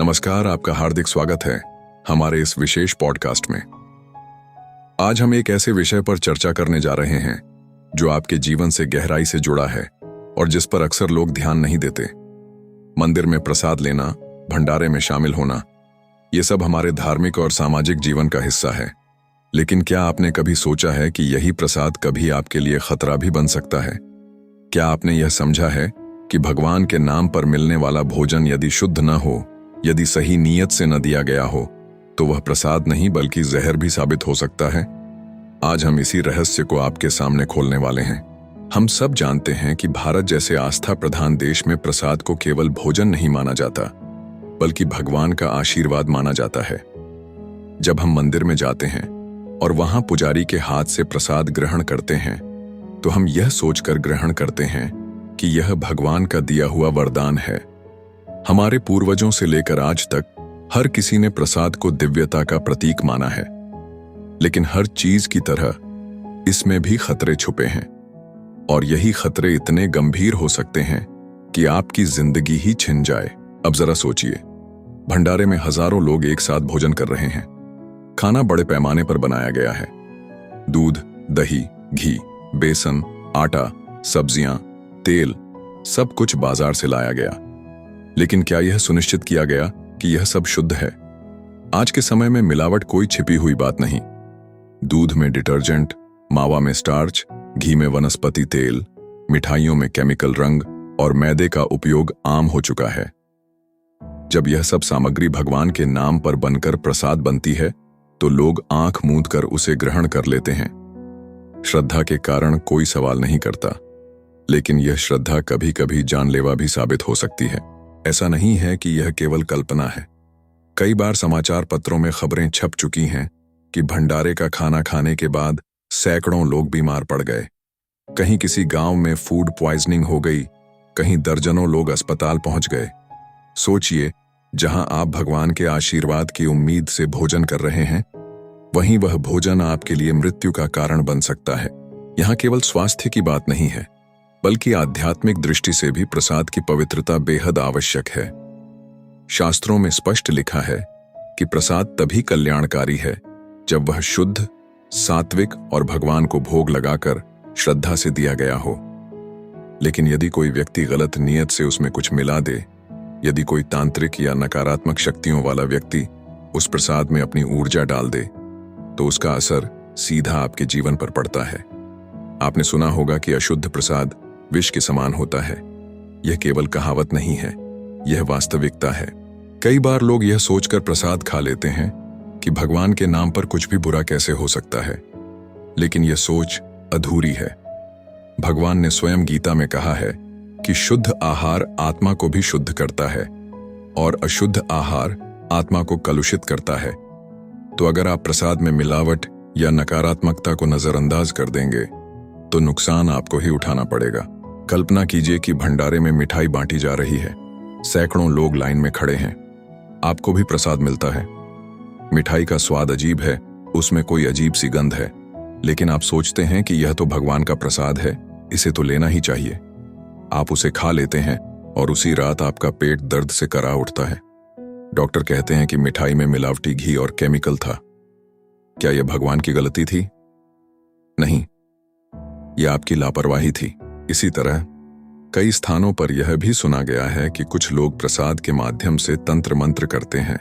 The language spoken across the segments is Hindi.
नमस्कार, आपका हार्दिक स्वागत है हमारे इस विशेष पॉडकास्ट में। आज हम एक ऐसे विषय पर चर्चा करने जा रहे हैं जो आपके जीवन से गहराई से जुड़ा है और जिस पर अक्सर लोग ध्यान नहीं देते। मंदिर में प्रसाद लेना, भंडारे में शामिल होना, ये सब हमारे धार्मिक और सामाजिक जीवन का हिस्सा है। लेकिन क्या आपने कभी सोचा है कि यही प्रसाद कभी आपके लिए खतरा भी बन सकता है? क्या आपने यह समझा है कि भगवान के नाम पर मिलने वाला भोजन यदि शुद्ध न हो, यदि सही नीयत से न दिया गया हो, तो वह प्रसाद नहीं बल्कि जहर भी साबित हो सकता है? आज हम इसी रहस्य को आपके सामने खोलने वाले हैं। हम सब जानते हैं कि भारत जैसे आस्था प्रधान देश में प्रसाद को केवल भोजन नहीं माना जाता, बल्कि भगवान का आशीर्वाद माना जाता है। जब हम मंदिर में जाते हैं और वहां पुजारी के हाथ से प्रसाद ग्रहण करते हैं, तो हम यह सोचकर ग्रहण करते हैं कि यह भगवान का दिया हुआ वरदान है। हमारे पूर्वजों से लेकर आज तक हर किसी ने प्रसाद को दिव्यता का प्रतीक माना है। लेकिन हर चीज की तरह इसमें भी खतरे छुपे हैं, और यही खतरे इतने गंभीर हो सकते हैं कि आपकी जिंदगी ही छिन जाए। अब जरा सोचिए, भंडारे में हजारों लोग एक साथ भोजन कर रहे हैं। खाना बड़े पैमाने पर बनाया गया है। दूध, दही, घी, बेसन, आटा, सब्जियां, तेल, सब कुछ बाजार से लाया गया। लेकिन क्या यह सुनिश्चित किया गया कि यह सब शुद्ध है? आज के समय में मिलावट कोई छिपी हुई बात नहीं। दूध में डिटर्जेंट, मावा में स्टार्च, घी में वनस्पति तेल, मिठाइयों में केमिकल रंग और मैदे का उपयोग आम हो चुका है। जब यह सब सामग्री भगवान के नाम पर बनकर प्रसाद बनती है, तो लोग आंख मूंद कर उसे ग्रहण कर लेते हैं। श्रद्धा के कारण कोई सवाल नहीं करता, लेकिन यह श्रद्धा कभी कभी जानलेवा भी साबित हो सकती है। ऐसा नहीं है कि यह केवल कल्पना है। कई बार समाचार पत्रों में खबरें छप चुकी हैं कि भंडारे का खाना खाने के बाद सैकड़ों लोग बीमार पड़ गए। कहीं किसी गांव में फूड पॉइजनिंग हो गई, कहीं दर्जनों लोग अस्पताल पहुंच गए। सोचिए, जहां आप भगवान के आशीर्वाद की उम्मीद से भोजन कर रहे हैं, वहीं वह भोजन आपके लिए मृत्यु का कारण बन सकता है। यहां केवल स्वास्थ्य की बात नहीं है, बल्कि आध्यात्मिक दृष्टि से भी प्रसाद की पवित्रता बेहद आवश्यक है। शास्त्रों में स्पष्ट लिखा है कि प्रसाद तभी कल्याणकारी है जब वह शुद्ध, सात्विक और भगवान को भोग लगाकर श्रद्धा से दिया गया हो। लेकिन यदि कोई व्यक्ति गलत नियत से उसमें कुछ मिला दे, यदि कोई तांत्रिक या नकारात्मक शक्तियों वाला व्यक्ति उस प्रसाद में अपनी ऊर्जा डाल दे, तो उसका असर सीधा आपके जीवन पर पड़ता है। आपने सुना होगा कि अशुद्ध प्रसाद विष के समान होता है। यह केवल कहावत नहीं है, यह वास्तविकता है। कई बार लोग यह सोचकर प्रसाद खा लेते हैं कि भगवान के नाम पर कुछ भी बुरा कैसे हो सकता है, लेकिन यह सोच अधूरी है। भगवान ने स्वयं गीता में कहा है कि शुद्ध आहार आत्मा को भी शुद्ध करता है और अशुद्ध आहार आत्मा को कलुषित करता है। तो अगर आप प्रसाद में मिलावट या नकारात्मकता को नजरअंदाज कर देंगे, तो नुकसान आपको ही उठाना पड़ेगा। कल्पना कीजिए कि भंडारे में मिठाई बांटी जा रही है, सैकड़ों लोग लाइन में खड़े हैं, आपको भी प्रसाद मिलता है। मिठाई का स्वाद अजीब है, उसमें कोई अजीब सी गंध है, लेकिन आप सोचते हैं कि यह तो भगवान का प्रसाद है, इसे तो लेना ही चाहिए। आप उसे खा लेते हैं और उसी रात आपका पेट दर्द से करा उठता है। डॉक्टर कहते हैं कि मिठाई में मिलावटी घी और केमिकल था। क्या यह भगवान की गलती थी? नहीं, यह आपकी लापरवाही थी। इसी तरह कई स्थानों पर यह भी सुना गया है कि कुछ लोग प्रसाद के माध्यम से तंत्र मंत्र करते हैं।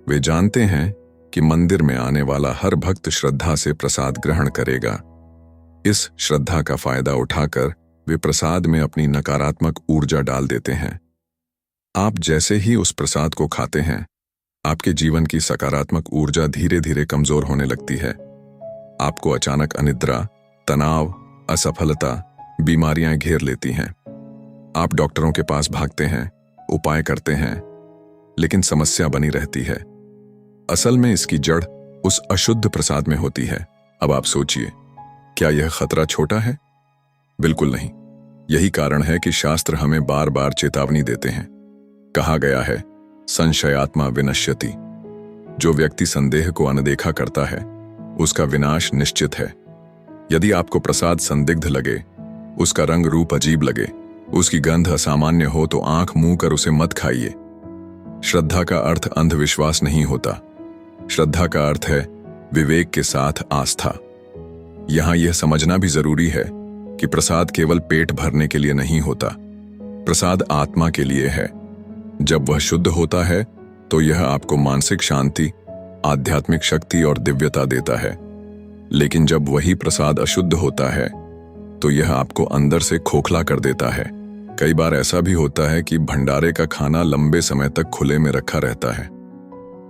वे जानते हैं कि मंदिर में आने वाला हर भक्त श्रद्धा से प्रसाद ग्रहण करेगा। इस श्रद्धा का फायदा उठाकर वे प्रसाद में अपनी नकारात्मक ऊर्जा डाल देते हैं। आप जैसे ही उस प्रसाद को खाते हैं, आपके जीवन की सकारात्मक ऊर्जा धीरे धीरे कमजोर होने लगती है। आपको अचानक अनिद्रा, तनाव, असफलता, बीमारियां घेर लेती हैं। आप डॉक्टरों के पास भागते हैं, उपाय करते हैं, लेकिन समस्या बनी रहती है। असल में इसकी जड़ उस अशुद्ध प्रसाद में होती है। अब आप सोचिए, क्या यह खतरा छोटा है? बिल्कुल नहीं। यही कारण है कि शास्त्र हमें बार बार चेतावनी देते हैं। कहा गया है, संशयात्मा विनश्यति। जो व्यक्ति संदेह को अनदेखा करता है, उसका विनाश निश्चित है। यदि आपको प्रसाद संदिग्ध लगे, उसका रंग रूप अजीब लगे, उसकी गंध असामान्य हो, तो आंख मूंद कर उसे मत खाइए। श्रद्धा का अर्थ अंधविश्वास नहीं होता। श्रद्धा का अर्थ है विवेक के साथ आस्था। यहां यह समझना भी जरूरी है कि प्रसाद केवल पेट भरने के लिए नहीं होता, प्रसाद आत्मा के लिए है। जब वह शुद्ध होता है तो यह आपको मानसिक शांति, आध्यात्मिक शक्ति और दिव्यता देता है। लेकिन जब वही प्रसाद अशुद्ध होता है तो यह आपको अंदर से खोखला कर देता है। कई बार ऐसा भी होता है कि भंडारे का खाना लंबे समय तक खुले में रखा रहता है।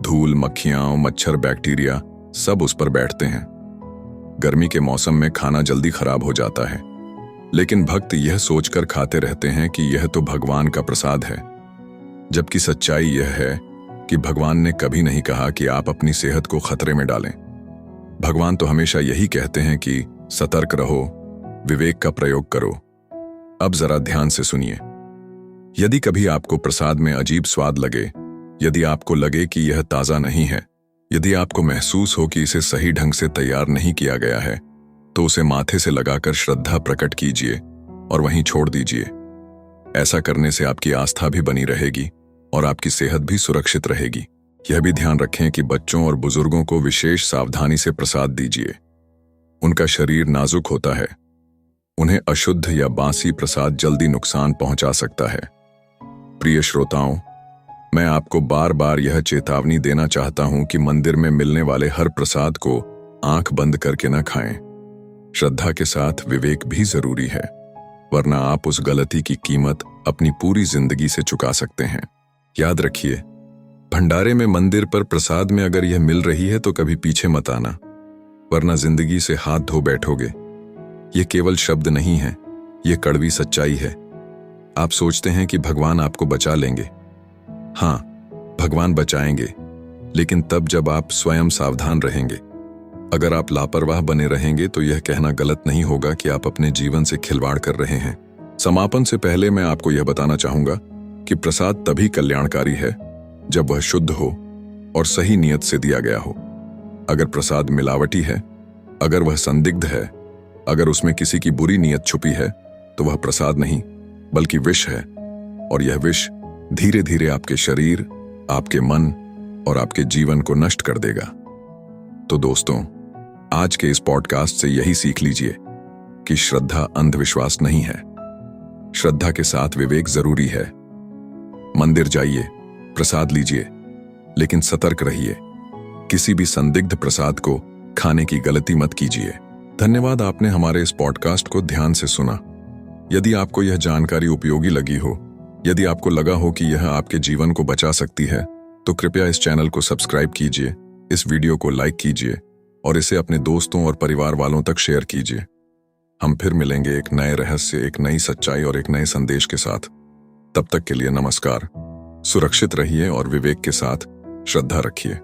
धूल, मक्खियां, मच्छर, बैक्टीरिया सब उस पर बैठते हैं। गर्मी के मौसम में खाना जल्दी खराब हो जाता है, लेकिन भक्त यह सोचकर खाते रहते हैं कि यह तो भगवान का प्रसाद है। जबकि सच्चाई यह है कि भगवान ने कभी नहीं कहा कि आप अपनी सेहत को खतरे में डालें। भगवान तो हमेशा यही कहते हैं कि सतर्क रहो, विवेक का प्रयोग करो। अब जरा ध्यान से सुनिए। यदि कभी आपको प्रसाद में अजीब स्वाद लगे, यदि आपको लगे कि यह ताजा नहीं है, यदि आपको महसूस हो कि इसे सही ढंग से तैयार नहीं किया गया है, तो उसे माथे से लगाकर श्रद्धा प्रकट कीजिए और वहीं छोड़ दीजिए। ऐसा करने से आपकी आस्था भी बनी रहेगी और आपकी सेहत भी सुरक्षित रहेगी। यह भी ध्यान रखें कि बच्चों और बुजुर्गों को विशेष सावधानी से प्रसाद दीजिए। उनका शरीर नाजुक होता है, उन्हें अशुद्ध या बासी प्रसाद जल्दी नुकसान पहुंचा सकता है। प्रिय श्रोताओं, मैं आपको बार बार यह चेतावनी देना चाहता हूं कि मंदिर में मिलने वाले हर प्रसाद को आंख बंद करके न खाएं। श्रद्धा के साथ विवेक भी जरूरी है, वरना आप उस गलती की कीमत अपनी पूरी जिंदगी से चुका सकते हैं। याद रखिए, भंडारे में, मंदिर पर प्रसाद में अगर यह मिल रही है तो कभी पीछे मत आना, वरना जिंदगी से हाथ धो बैठोगे। ये केवल शब्द नहीं है, ये कड़वी सच्चाई है। आप सोचते हैं कि भगवान आपको बचा लेंगे। हाँ, भगवान बचाएंगे, लेकिन तब जब आप स्वयं सावधान रहेंगे। अगर आप लापरवाह बने रहेंगे तो यह कहना गलत नहीं होगा कि आप अपने जीवन से खिलवाड़ कर रहे हैं। समापन से पहले मैं आपको यह बताना चाहूंगा कि प्रसाद तभी कल्याणकारी है जब वह शुद्ध हो और सही नियत से दिया गया हो। अगर प्रसाद मिलावटी है, अगर वह संदिग्ध है, अगर उसमें किसी की बुरी नियत छुपी है, तो वह प्रसाद नहीं बल्कि विष है, और यह विष धीरे धीरे आपके शरीर, आपके मन और आपके जीवन को नष्ट कर देगा। तो दोस्तों, आज के इस पॉडकास्ट से यही सीख लीजिए कि श्रद्धा अंधविश्वास नहीं है। श्रद्धा के साथ विवेक जरूरी है। मंदिर जाइए, प्रसाद लीजिए, लेकिन सतर्क रहिए। किसी भी संदिग्ध प्रसाद को खाने की गलती मत कीजिए। धन्यवाद, आपने हमारे इस पॉडकास्ट को ध्यान से सुना। यदि आपको यह जानकारी उपयोगी लगी हो, यदि आपको लगा हो कि यह आपके जीवन को बचा सकती है, तो कृपया इस चैनल को सब्सक्राइब कीजिए, इस वीडियो को लाइक कीजिए और इसे अपने दोस्तों और परिवार वालों तक शेयर कीजिए। हम फिर मिलेंगे एक नए रहस्य, एक नई सच्चाई और एक नए संदेश के साथ। तब तक के लिए नमस्कार। सुरक्षित रहिए और विवेक के साथ श्रद्धा रखिए।